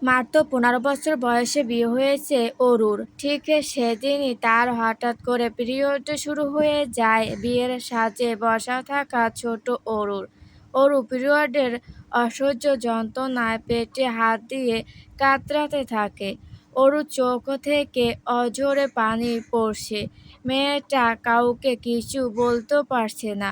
মাত্র 15 বছর বয়সে বিয়ে হয়েছে অরুর। ঠিক সেদিনই তার হঠাৎ করে পিরিয়ড শুরু হয়ে যায়। বিয়ের সাজে বসা থাকা ছোট অরু পিরিয়ডের অসহ্য যন্ত্রণায় পেটে হাত দিয়ে কাতরাতে থাকে। অরুর চোখ থেকে অঝরে পানি পড়ছে। মেয়েটা কাউকে কিছু বলতেও পারছে না।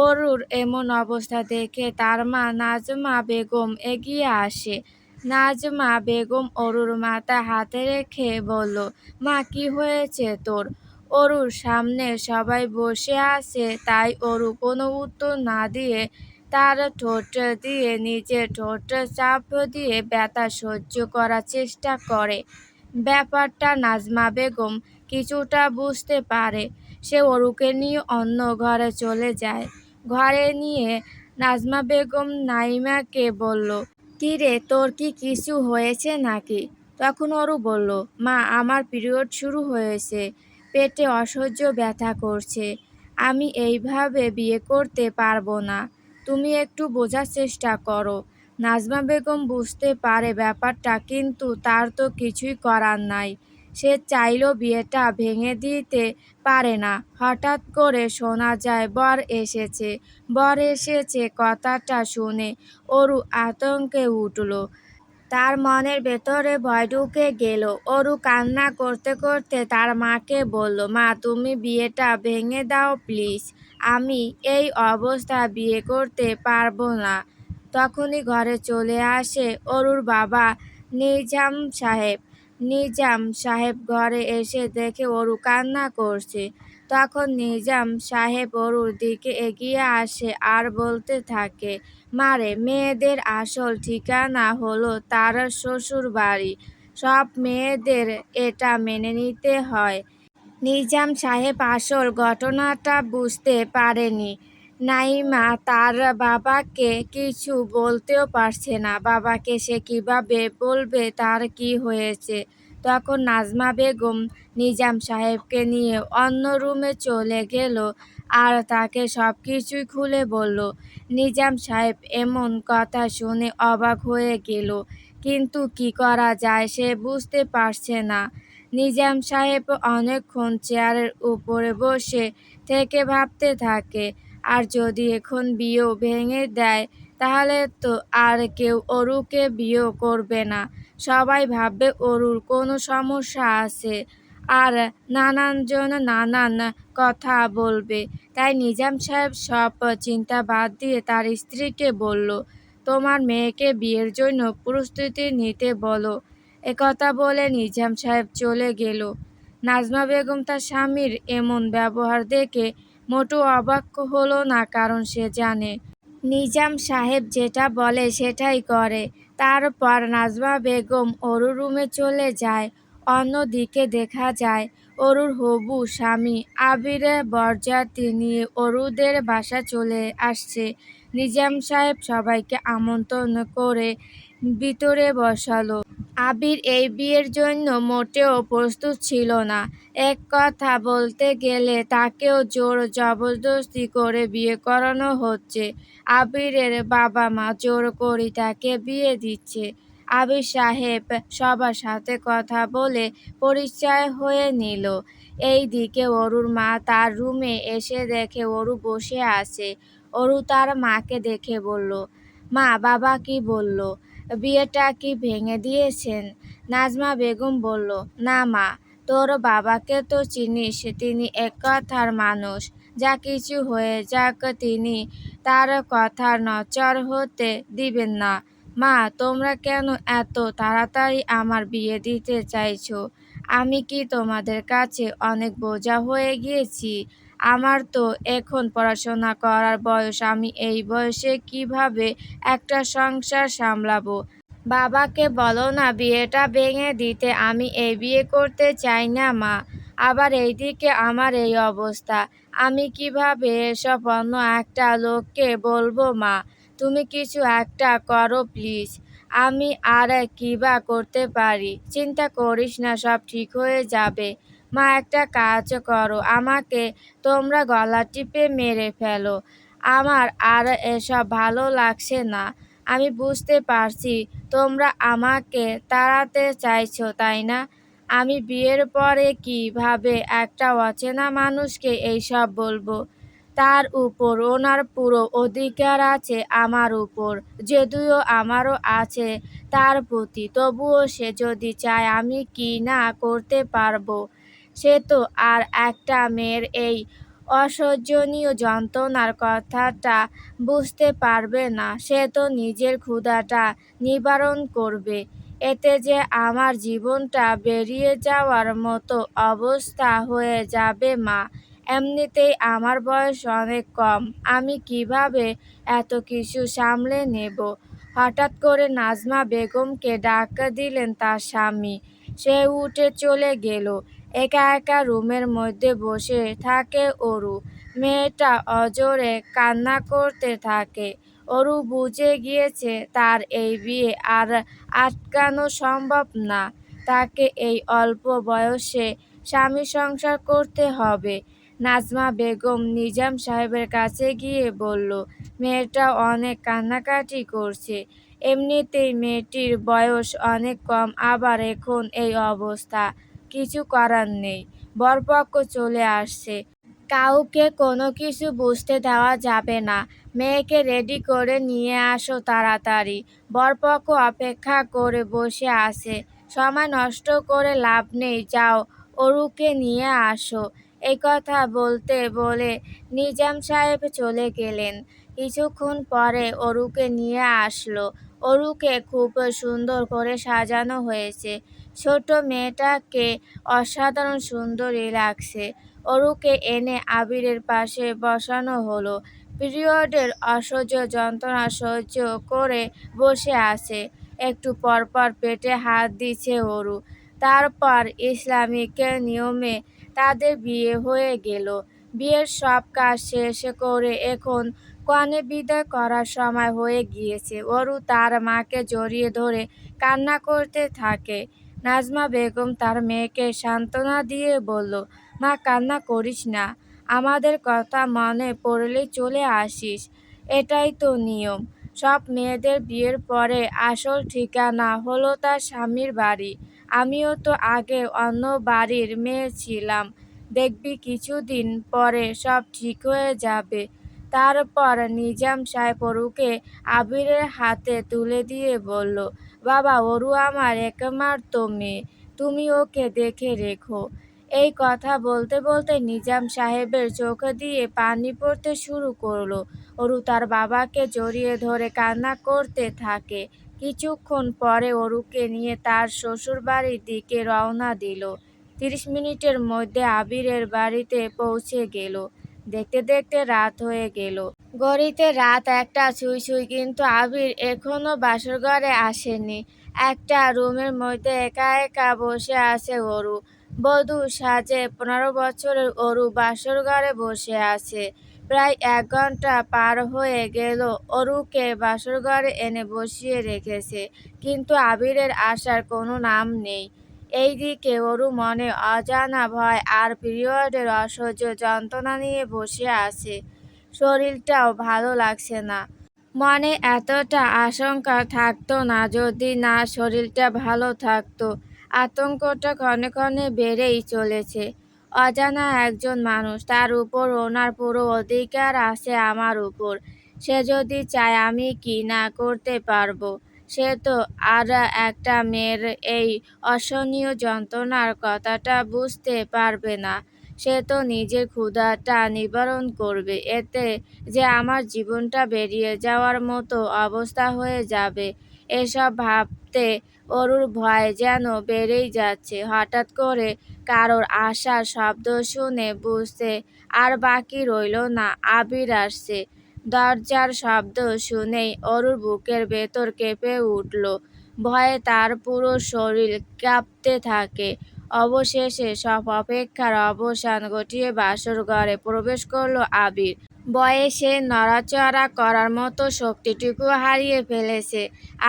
অরুর এমন অবস্থা দেখে তার মা নাজমা বেগম এগিয়ে আসে। নাজমা বেগম অরুর মাথায় হাতে রেখে বলল, মা, কি হয়েছে তোর? অরুর সামনে সবাই বসে আছে, তাই অরু কোনো উত্তর না দিয়ে তার ঠোঁট দিয়ে নিজের ঠোঁট চাপ দিয়ে ব্যথা সহ্য করার চেষ্টা করে। ব্যাপারটা নাজমা বেগম কিছুটা বুঝতে পারে। সে অরুকে নিয়ে অন্য ঘরে চলে যায়। ঘরে নিয়ে নাজমা বেগম নাইমাকে বলল, কিরে, তোর কি কিছু হয়েছে নাকি? তখন অরু বলল, মা, আমার পিরিয়ড শুরু হয়েছে, পেটে অসহ্য ব্যথা করছে, আমি এইভাবে বিয়ে করতে পারবো না, তুমি একটু বোঝার চেষ্টা করো। নাজমা বেগম বুঝতে পারে ব্যাপারটা, কিন্তু তার তো কিছুই করার নাই। সে চাইলেও বিয়েটা ভেঙে দিতে পারে না। হঠাৎ করে শোনা যায় বর এসেছে। কথাটা শুনে অরু আতঙ্কে উঠল। তার মনের ভেতরে ভয় ঢুকে গেল। অরু কান্না করতে করতে তার মাকে বলল, মা, তুমি বিয়েটা ভেঙে দাও প্লিজ, আমি এই অবস্থায় বিয়ে করতে পারবো না। তখনই ঘরে চলে আসে অরুর বাবা নিজাম সাহেব। নিজাম সাহেব ঘরে এসে দেখে অরু কান্না করছে। তখন নিজাম সাহেব অরুর দিকে এগিয়ে আসে আর বলতে থাকে, মারে, মেয়েদের আসল ঠিকানা হলো তার শ্বশুর বাড়ি। সব মেয়েদের এটা মেনে নিতে হয়। নিজাম সাহেব আসল ঘটনাটা বুঝতে পারেনি। নাইমা তার বাবাকে কিছু বলতেও পারছে না। বাবাকে সে কিভাবে বলবে তার কি হয়েছে? তখন নাজমা বেগম নিজাম সাহেবকে নিয়ে অন্য রুমে চলে গেল আর তাকে সব কিছুই খুলে বলল। নিজাম সাহেব এমন কথা শুনে অবাক হয়ে গেল, কিন্তু কি করা যায় সে বুঝতে পারছে না। নিজাম সাহেব অনেকক্ষণ চেয়ারের উপরে বসে থেকে ভাবতে থাকে, আর যদি এখন বিয়েও ভেঙে দেয় তাহলে তো আর কেউ অরুকে বিয়েও করবে না। সবাই ভাববে অরুর কোনো সমস্যা আছে, আর নানানজন নানান কথা বলবে। তাই নিজাম সাহেব সব চিন্তা বাদ দিয়ে তার স্ত্রীকে বলল, তোমার মেয়েকে বিয়ের জন্য প্রস্তুতি নিতে বলো। একথা বলে নিজাম সাহেব চলে গেল। নাজমা বেগম তার স্বামীর এমন ব্যবহার দেখে মোটেও অবাক হলো না, কারণ সে জানে নিজাম সাহেব যেটা বলে সেটাই করে। তারপর নাজমা বেগম অরুর রুমে চলে যায়। অন্যদিকে দেখা যায় অরুর হবু স্বামী আবির বরযাত্রী নিয়ে অরুদের বাসা চলে আসছে। নিজাম সাহেব সবাইকে আমন্ত্রণ করে ভিতরে বসালো। আবির এই বিয়ের জন্য মোটেও প্রস্তুত ছিল না। এক কথা বলতে গেলে তাকেও জোর জবরদস্তি করে বিয়ে করানো হচ্ছে। আবিরের বাবা মা জোর করে তাকে বিয়ে দিচ্ছে। আবির সাহেব সবার সাথে কথা বলে পরিচয় হয়ে নিল। এইদিকে অরুর মা তার রুমে এসে দেখে অরু বসে আছে। অরু তার মাকে দেখে বলল, মা, বাবা কি বলল? বিয়েটা কি ভেঙে দিয়েছেন? নাজমা বেগম বলল, না মা, তোর বাবাকে তো চিনিস, তিনি এক কথার মানুষ, যা কিছু হয়ে যাক তিনি তার কথার নড়চড় হতে দিবেন না। মা, তোমরা কেন এত তাড়াতাড়ি আমার বিয়ে দিতে চাইছো? আমি কি তোমাদের কাছে অনেক বোঝা হয়ে গিয়েছি? আমার তো এখন পড়াশোনা করার বয়স, আমি এই বয়সে কিভাবে একটা সংসার সামলাবো? বাবাকে বলো না বিয়েটা ভেঙে দিতে, আমি এই বিয়ে করতে চাই না মা। আবার এইদিকে আমার এই অবস্থা, আমি কিভাবে এসব অন্য একটা লোককে বলবো? মা, তুমি কিছু একটা করো প্লিজ। আমি আর কিবা করতে পারি? চিন্তা করিস না, সব ঠিক হয়ে যাবে। মা, একটা কাজ করো, আমাকে তোমরা গলা টিপে মেরে ফেলো। আমার আর এসব ভালো লাগছে না। আমি বুঝতে পারছি তোমরা আমাকে তাড়াতে চাইছো, তাই না? আমি বিয়ের পরে কিভাবে একটা অচেনা মানুষকে এইসব বলবো? তার উপর ওনার পুরো অধিকার আছে আমার উপর, যদিও আমারও আছে তার প্রতি। তবুও সে যদি চায় আমি কি না করতে পারবো? সে তো আর একটা মেয়ের এই অসহ্যনীয় যন্ত্রণার কথাটা বুঝতে পারবে না। সে তো নিজের ক্ষুধাটা নিবারণ করবে। এতে যে আমার জীবনটা বেরিয়ে যাওয়ার মতো অবস্থা হয়ে যাবে মা। এমনিতেই আমার বয়স অনেক কম। আমি কিভাবে এত কিছু সামলে নেব? হঠাৎ করে নাজমা বেগমকে ডাক দিলেন তার স্বামী। সে উঠে চলে গেল। একা একা রুমের মধ্যে বসে থাকে অরু। মেয়েটা অজোরে কান্না করতে থাকে। অরু বুঝে গিয়েছে তার এই বিয়ে আর আটকানো সম্ভব না। তাকে এই অল্প বয়সে স্বামী সংসার করতে হবে। নাজমা বেগম নিজাম সাহেবের কাছে গিয়ে বলল, মেয়েটা অনেক কান্নাকাটি করছে। এমনিতেই মেয়েটির বয়স অনেক কম, আবার এখন এই অবস্থা। কিছু করার নেই। বরপক্ষ চলে আসছে। কাউকে কোনো কিছু বুঝতে দেওয়া যাবে না। মেয়েকে রেডি করে নিয়ে আসো তাড়াতাড়ি। বরপক্ষ অপেক্ষা করে বসে আছে। সময় নষ্ট করে লাভ নেই, যাও অরুকে নিয়ে আসো। এই কথা বলতে বলে নিজাম সাহেব চলে গেলেন। কিছুক্ষণ পরে অরুকে নিয়ে আসলো। অরুকে খুব সুন্দর করে সাজানো হয়েছে। ছোট মেয়েটাকে অসাধারণ সুন্দরী লাগছে। অরুকে এনে আবিরের পাশে বসানো হলো। পিরিয়ডের অসহ্য যন্ত্রণা সহ্য করে বসে আছে। একটু পরপর পেটে হাত দিচ্ছে অরু। তারপর ইসলামিক নিয়মে তাদের বিয়ে হয়ে গেল। বিয়ের সব কাজ শেষ করে এখন কনে বিদায় করার সময় হয়ে গিয়েছে। অরু তার মাকে জড়িয়ে ধরে কান্না করতে থাকে। নাজমা বেগম তার মেয়েকে সান্ত্বনা দিয়ে বলল, মা, কান্না করিস না। আমাদের কথা মনে পড়লেই চলে আসিস। এটাই তো নিয়ম। সব মেয়েদের বিয়ের পরে আসল ঠিকানা হলো তার স্বামীর বাড়ি। আমিও তো আগে অন্য বাড়ির মেয়ে ছিলাম। দেখবি কিছুদিন পরে সব ঠিক হয়ে যাবে। তারপর নিজাম সাহেব অরুকে আবিরের হাতে তুলে দিয়ে বলল, বাবা, অরু আমার একমাত্র মেয়ে। তুমি ওকে দেখে রেখো। এই কথা বলতে বলতে নিজাম সাহেবের চোখ দিয়ে পানি পড়তে শুরু করলো। অরু তার বাবাকে জড়িয়ে ধরে কান্না করতে থাকে। কিছুক্ষণ পরে অরুকে নিয়ে তার শ্বশুর বাড়ির দিকে রওনা দিল। 30 মিনিটের মধ্যে আবিরের বাড়িতে পৌঁছে গেল। দেখতে দেখতে রাত হয়ে গেল। ঘড়িতে রাত 1টা ছুঁই ছুঁই, কিন্তু আবির এখনো বাসরঘরে আসেনি। একটা রুমের মধ্যে একা একা বসে আছে অরু। বধূ সাজে 15 বছরের অরু বাসরঘরে বসে আছে। প্রায় 1 ঘন্টা পার হয়ে গেল। অরুকে বাসরঘরে এনে বসিয়ে রেখেছে, কিন্তু আবিরের আসার কোনো নাম নেই। এইদিকে অরু মনে অজানা ভয় আর পিরিয়ডের অসহ্য যন্ত্রণা নিয়ে বসে আছে। শরীরটাও ভালো লাগছে না। মনে এতটা আশঙ্কা থাকতো না যদি না শরীরটা ভালো থাকতো। আতঙ্কটা ক্ষণে ক্ষণে বেড়েই চলেছে। অজানা একজন মানুষ, তার উপর ওনার পুরো অধিকার আছে আমার উপর। সে যদি চায় আমি কি না করতে পারবো? সে তো আর একটা মেয়ের এই অসহনীয় যন্ত্রণার কথাটা বুঝতে পারবে না। সে তো নিজের ক্ষুধাটা নিবারণ করবে। এতে যে আমার জীবনটা বেরিয়ে যাওয়ার মতো অবস্থা হয়ে যাবে, এসব ভাবতে অরুর ভয় যেন বেড়েই যাচ্ছে। হঠাৎ করে কারোর আসার শব্দ শুনে বুঝতে আর বাকি রইল না, আবির আসছে। দরজার শব্দ শুনেই অরুর বুকের ভেতর কেঁপে উঠল। ভয়ে তার পুরো শরীর কাঁপতে থাকে। অবশেষে সব অপেক্ষার অবসান ঘটিয়ে বাসর ঘরে প্রবেশ করল আবির। ভয়ে সে নড়াচড়া করার মতো শক্তিটুকু হারিয়ে ফেলেছে।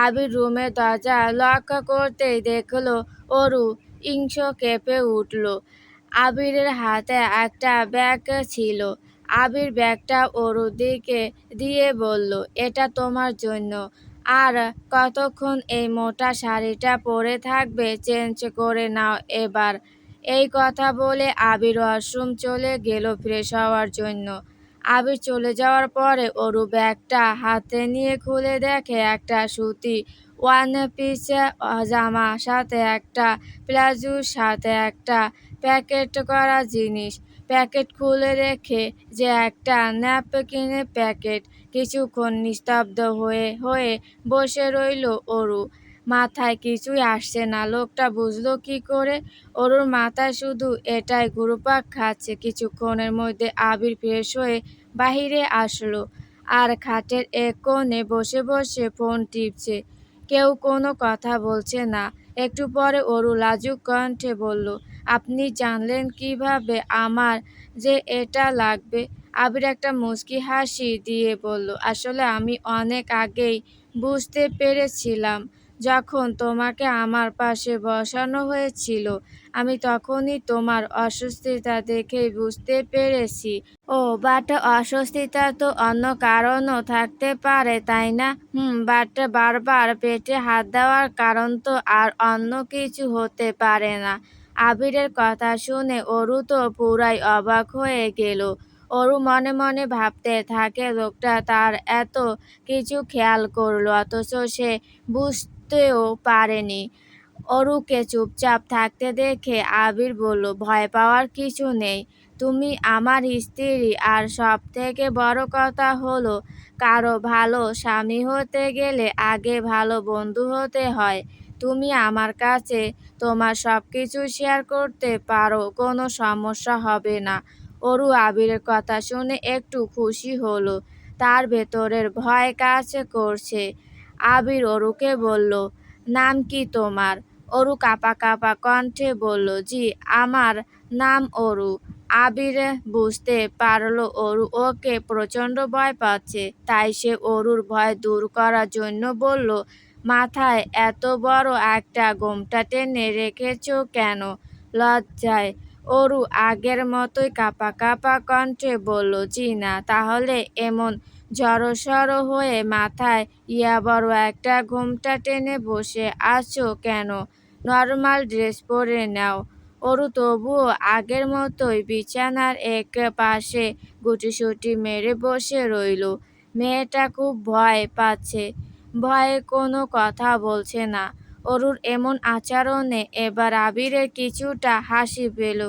আবির রুমের দরজা লক করতেই দেখল অরু। হিংস কেঁপে উঠল। আবিরের হাতে একটা ব্যাগ ছিল। আবির ব্যাগটা অরুর দিকে দিয়ে বলল, এটা তোমার জন্য। আর কতক্ষণ এই মোটা শাড়িটা পরে থাকবে, চেঞ্জ করে নাও এবার। এই কথা বলে আবির ওয়াশরুম চলে গেল ফ্রেশ হওয়ার জন্য। আবির চলে যাওয়ার পরে অরু ব্যাগটা হাতে নিয়ে খুলে দেখে একটা সুতি ওয়ান পিস জামা, সাথে একটা প্লাজোর সাথে একটা প্যাকেট করা জিনিস। প্যাকেট খুলে দেখে যে একটা ন্যাপকিনের প্যাকেট। কিছুক্ষণ নিস্তব্ধ হয়ে হয়ে বসে রইল অরু। মাথায় কিছুই আসছে না, লোকটা বুঝলো কি করে? অরুর মাথায় শুধু এটাই ঘুরপাক খাচ্ছে। কিছুক্ষণের মধ্যে আবির ফ্রেশ হয়ে বাহিরে আসলো আর খাটের এক কোণে বসে বসে ফোন টিপছে। কেউ কোনো কথা বলছে না। একটু পরে অরু লাজুক কণ্ঠে বলল, আপনি জানলেন কিভাবে আমার যে এটা লাগবে? আবির একটা মুচকি হাসি দিয়ে বলল, আসলে আমি অনেক আগেই বুঝতে পেরেছিলাম। যখন তোমাকে আমার পাশে বসানো হয়েছিল, আমি তখনই তোমার অস্বস্তিটা দেখেই বুঝতে পেরেছি। ও বাট অস্বস্তিটা তো অন্য কারণও থাকতে পারে, তাই না? বাট বারবার পেটে হাত দেওয়ার কারণ তো আর অন্য কিছু হতে পারে না। আবিরের কথা শুনে অরু তো পুরাই অবাক হয়ে গেল। অরু মনে মনে ভাবতে থাকে, লোকটা তার এত কিছু খেয়াল করলো অথচ সে বুঝতেও পারেনি। অরুকে চুপচাপ থাকতে দেখে আবির বলল, ভয় পাওয়ার কিছু নেই। তুমি আমার স্ত্রী, আর সব থেকে বড় কথা হলো, কারো ভালো স্বামী হতে গেলে আগে ভালো বন্ধু হতে হয়। তুমি আমার কাছে তোমার সবকিছু শেয়ার করতে পারো, কোনো সমস্যা হবে না। অরু আবিরের কথা শুনে একটু খুশি হলো। তার ভেতরের ভয় কাজ করছে। আবির অরুকে বলল, নাম কি তোমার? অরু কাঁপা কাঁপা কণ্ঠে বলল, জি, আমার নাম অরু। আবির বুঝতে পারল অরু ওকে প্রচণ্ড ভয় পাচ্ছে। তাই সে অরুর ভয় দূর করার জন্য বলল, মাথায় এত বড় একটা ঘোমটা টেনে রেখেছ কেন? লজ্জায়? অরু আগের মতোই কাঁপা কাঁপা কণ্ঠে বলল, জি না। তাহলে এমন জড়সড় হয়ে মাথায় বড় একটা ঘোমটা টেনে বসে আছো কেন? নর্মাল ড্রেস পরে নাও। অরু তবুও আগের মতোই বিছানার এক পাশে গুটিসুটি মেরে বসে রইল। মেয়েটা খুব ভয় পাচ্ছে, ভয়ে কোনো কথা বলছে না। অরুর এমন আচরণে এবার আবিরের কিছুটা হাসি পেল,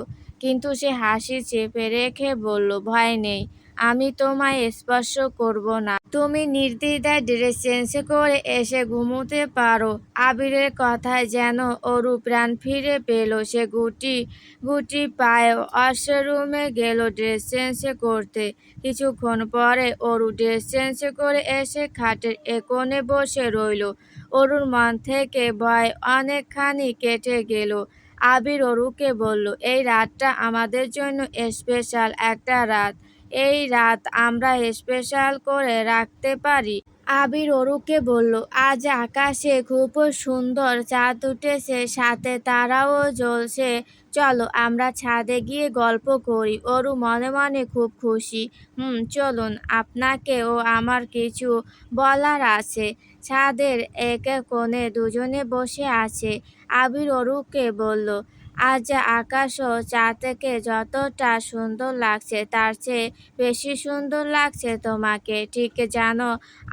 কিন্তু সে হাসি চেপে রেখে বলল, ভয় নেই, আমি তোমায় স্পর্শ করব না। তুমি নির্দ্বিধায় ড্রেস চেঞ্জ করে এসে ঘুমোতে পারো। আবিরের কথায় যেন অরু প্রাণ ফিরে পেল। সে গুটি গুটি পায়ে ওয়াশরুমে গেল ড্রেস চেঞ্জ করতে। কিছুক্ষণ পরে অরু ড্রেস চেঞ্জ করে এসে খাটের এক কোণে বসে রইল। অরুর মন থেকে ভয় অনেকখানি কেটে গেল। আবির অরুকে বলল, এই রাতটা আমাদের জন্য স্পেশাল একটা রাত। এই রাত আমরা স্পেশাল করে রাখতে পারি। আবির অরুকে বলল, আজ আকাশে খুব সুন্দর চাঁদ উঠেছে, সাথে তারাও জ্বলছে। চলো আমরা ছাদে গিয়ে গল্প করি। অরু মনে মনে খুব খুশি। চলুন, আপনাকে ও আমার কিছু বলার আছে। ছাদের এক কোণে দুজনে বসে আছে। আবির অরুকে বলল, আজ আকাশ ও চাঁদকে যতটা সুন্দর লাগছে তার চেয়ে বেশি সুন্দর লাগছে তোমাকে। ঠিক জানো,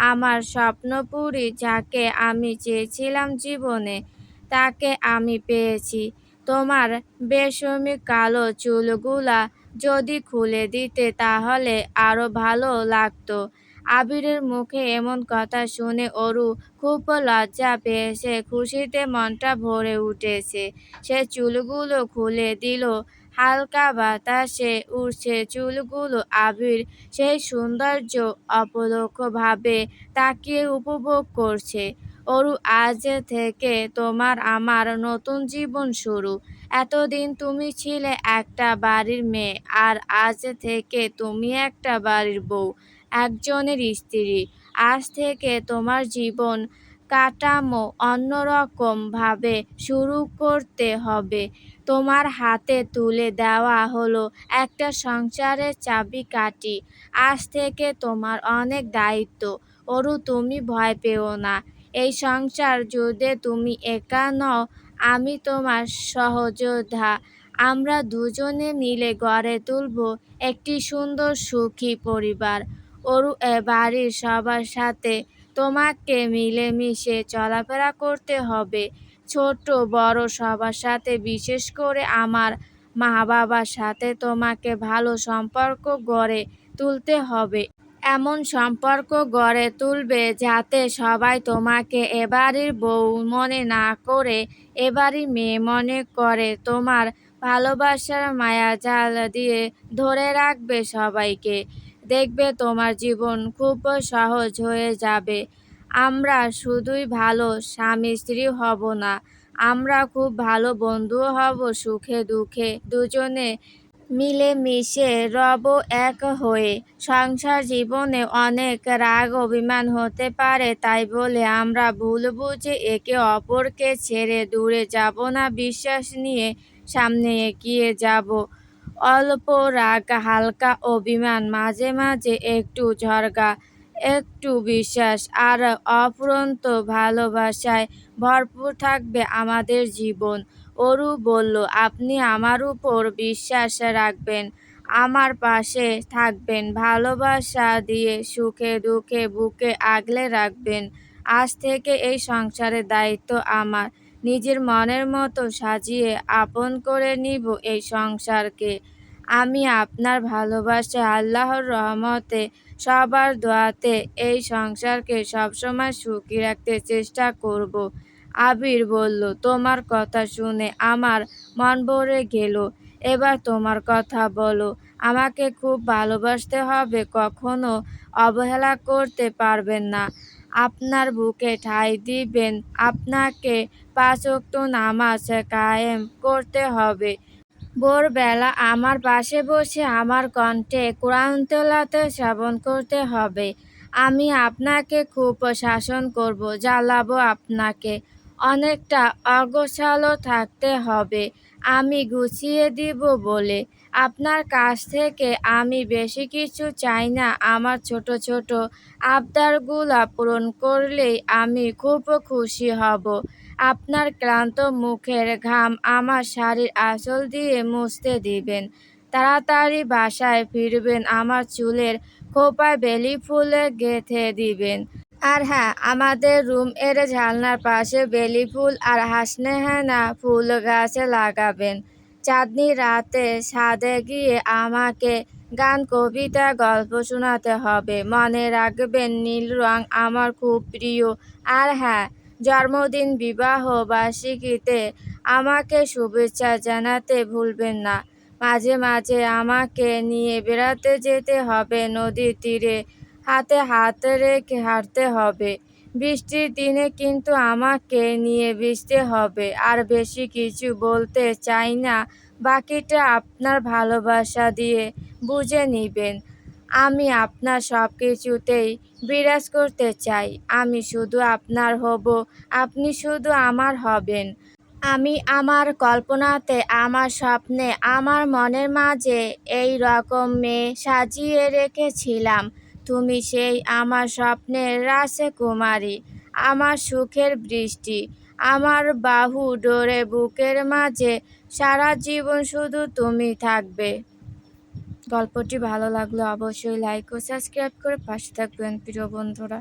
আমার স্বপ্নপুরী যাকে আমি চেয়েছিলাম জীবনে, তাকে আমি পেয়েছি। তোমার বেসুমি কালো চুলগুলা যদি খুলে দিতে তাহলে আরো ভালো লাগতো। আবিরের মুখে এমন কথা শুনে অরু খুব লজ্জা পেয়েছে, খুশিতে মনটা ভরে উঠেছে। সে চুলগুলো খুলে দিল। হালকা বাতাসে উড়ছে চুলগুলো। আবির সেই সৌন্দর্য অপলকভাবে তাকিয়ে উপভোগ করছে। অরু, আজ থেকে তোমার আমার নতুন জীবন শুরু। এতদিন তুমি ছিলে একটা বাড়ির মেয়ে, আর আজ থেকে তুমি একটা বাড়ির বউ, একজনের স্ত্রী। আজ থেকে তোমার জীবন কাঠামো অন্যরকম ভাবে শুরু করতে হবে। তোমার হাতে তুলে দেওয়া হলো একটা সংসারের চাবিকাঠি। আজ থেকে তোমার অনেক দায়িত্ব। অরু, তুমি ভয় পেও না। এই সংসার যুদ্ধে তুমি একা নও, আমি তোমার সহযোদ্ধা। আমরা দুজনে মিলে গড়ে তুলব একটি সুন্দর সুখী পরিবার। অরু, এ বাড়ির সবার সাথে তোমাকে মিলেমিশে চলাফেরা করতে হবে। ছোট বড় সবার সাথে, বিশেষ করে আমার মা বাবার সাথে তোমাকে ভালো সম্পর্ক গড়ে তুলতে হবে। এমন সম্পর্ক গড়ে তুলবে যাতে সবাই তোমাকে এবাড়ির বউ মনে না করে এবাড়ির মেয়ে মনে করে। তোমার ভালোবাসার মায়াজাল দিয়ে ধরে রাখবে সবাইকে। দেখবে তোমার জীবন খুব সহজ হয়ে যাবে। আমরা শুধুই ভালো স্বামী স্ত্রী হব না, আমরা খুব ভালো বন্ধুও হব। সুখে দুঃখে দুজনে মিলেমিশে রব এক হয়ে। সংসার জীবনে অনেক রাগ অভিমান হতে পারে, তাই বলে আমরা ভুল বুঝে একে অপরকে ছেড়ে দূরে যাব না। বিশ্বাস নিয়ে সামনে এগিয়ে যাব। অল্প রাগ, হালকা অভিমান, মাঝে মাঝে একটু ঝগড়া, একটু বিশ্বাস আর অফুরন্ত ভালোবাসায় ভরপুর থাকবে আমাদের জীবন। অরু বলল, আপনি আমার উপর বিশ্বাস রাখবেন, আমার পাশে থাকবেন, ভালোবাসা দিয়ে সুখে দুঃখে বুকে আগলে রাখবেন। আজ থেকে এই সংসারের দায়িত্ব আমার। নিজের মনের মতো সাজিয়ে আপন করে নিব এই সংসারকে। আমি আপনার ভালোবাসায়, আল্লাহর রহমতে, সবার দোয়াতে এই সংসারকে সবসময় সুখী রাখতে চেষ্টা করব। আবির বলল, তোমার কথা শুনে আমার মন ভরে গেল। এবার তোমার কথা বলো। আমাকে খুব ভালোবাসতে হবে, কখনো অবহেলা করতে পারবেন না। আপনার বুকে ঠাঁই দিবেন, আপনাকে 5 ওয়াক্ত নামাজ কায়েম করতে হবে। ভোরবেলা আমার পাশে বসে আমার কণ্ঠে কোরআন তেলাওয়াত শ্রবণ করতে হবে। আমি আপনাকে খুব শাসন করব, জ্বালাবো আপনাকে। অনেকটা অগোছালো থাকতে হবে, আমি গুছিয়ে দিব বলে। আপনার কাছ থেকে আমি বেশি কিছু চাই না। আমার ছোট ছোট আবদারগুলা পূরণ করলেই আমি খুব খুশি হব। আপনার ক্লান্ত মুখের ঘাম আমার শাড়ির আঁচল দিয়ে মুছতে দিবেন। তাড়াতাড়ি বাসায় ফিরবেন, আমার চুলের খোঁপায় বেলি ফুল গেঁথে দিবেন। আর হ্যাঁ, আমাদের রুম এর জানলার পাশে বেলি ফুল আর হাসনেহেনা ফুল গাছ লাগাবেন। চাঁদনি রাতে ছাদে গিয়ে আমাকে গান, কবিতা, গল্প শোনাতে হবে। মনে রাখবেন, নীল রং আমার খুব প্রিয়। আর হ্যাঁ, জন্মদিন, বিবাহ বার্ষিকীতে আমাকে শুভেচ্ছা জানাতে ভুলবেন না। মাঝে মাঝে আমাকে নিয়ে বেড়াতে যেতে হবে, নদীর তীরে হাতে হাত রেখে হাঁটতে হবে। বৃষ্টির দিনে কিন্তু আমাকে নিয়ে ভিজতে হবে। আর বেশি কিছু বলতে চাই না, বাকিটা আপনার ভালোবাসা দিয়ে বুঝে নিবেন। আমি আপনার সব কিছুতেই বিরাজ করতে চাই। আমি শুধু আপনার হব, আপনি শুধু আমার হবেন। আমি আমার কল্পনাতে, আমার স্বপ্নে, আমার মনের মাঝে এই রকম মেয়ে সাজিয়ে রেখেছিলাম। তুমি সেই আমার স্বপ্নের রাজকুমারী, আমার সুখের বৃষ্টি, আমার বাহু ডোরে বুকের মাঝে। সারা জীবন শুধু তুমি থাকবে। গল্পটি ভালো লাগলে অবশ্যই লাইক ও সাবস্ক্রাইব করে পাশে থাকবেন প্রিয় বন্ধুরা।